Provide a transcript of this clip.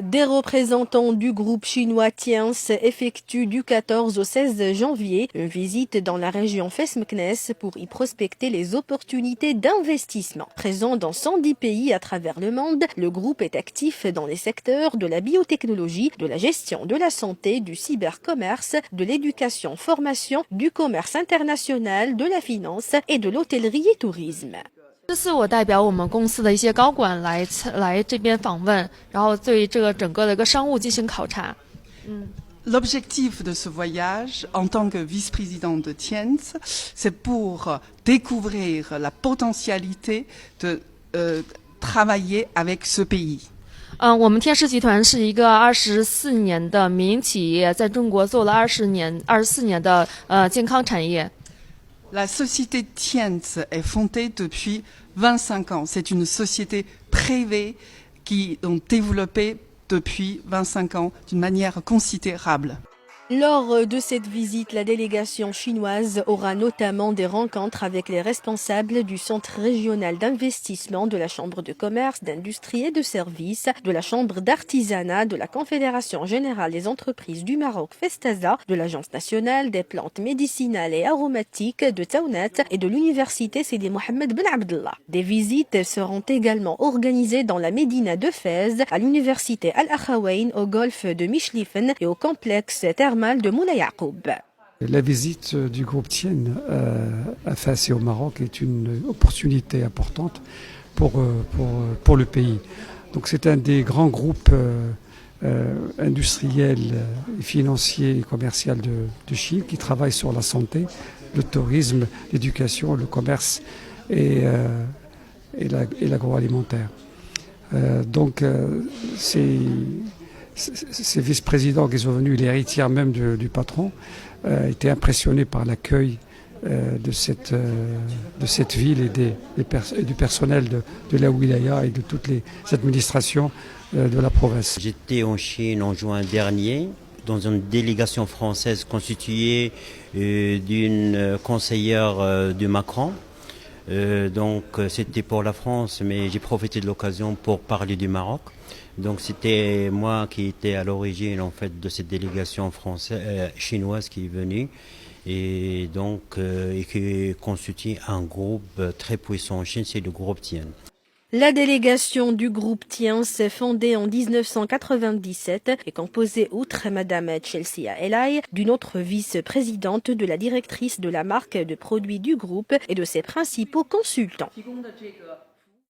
Des représentants du groupe chinois Tiens effectuent du 14 au 16 janvier une visite dans la région Fes-Meknès pour y prospecter les opportunités d'investissement. Présent dans 110 pays à travers le monde, le groupe est actif dans les secteurs de la biotechnologie, de la gestion de la santé, du cybercommerce, de l'éducation-formation, du commerce international, de la finance et de l'hôtellerie et tourisme. 这次我代表我们公司的一些高管来这边访问，然后对这个整个的一个商务进行考察。L'objectif de ce voyage, en tant que vice-président de Tiens, c'est pour découvrir la potentialité de travailler avec ce pays. 我们天狮集团是一个24年的民营企业，在中国做了24年的健康产业。La société Tiens est fondée depuis 25 ans. C'est une société privée qui ont développé depuis 25 ans d'une manière considérable. Lors de cette visite, la délégation chinoise aura notamment des rencontres avec les responsables du Centre régional d'investissement, de la Chambre de commerce, d'industrie et de services, de la Chambre d'artisanat, de la Confédération générale des entreprises du Maroc Festaza, de l'Agence nationale des plantes médicinales et aromatiques de Taounat et de l'Université Sidi Mohamed Ben Abdallah. Des visites seront également organisées dans la Médina de Fès, à l'Université Al-Akhawayn, au golfe de Michlifen et au complexe thermal de Moulay Yacoub. La visite du groupe Tiens à Fès et au Maroc est une opportunité importante pour le pays. Donc c'est un des grands groupes industriels, financiers et commerciaux de Chine qui travaille sur la santé, le tourisme, l'éducation, le commerce et l'agroalimentaire. Donc ces vice-présidents qui sont venus, l'héritière même du patron, étaient impressionnés par l'accueil de cette ville et du personnel de la wilaya et de toutes les administrations de la province. J'étais en Chine en juin dernier dans une délégation française constituée d'une conseillère de Macron. Donc c'était pour la France, mais j'ai profité de l'occasion pour parler du Maroc. Donc c'était moi qui étais à l'origine en fait de cette délégation chinoise qui est venue et donc et qui constitue un groupe très puissant en Chine, c'est le groupe Tian. La délégation du groupe Tiens, fondée en 1997, est composée, outre Madame Chelsea Elai, d'une autre vice-présidente, de la directrice de la marque de produits du groupe et de ses principaux consultants.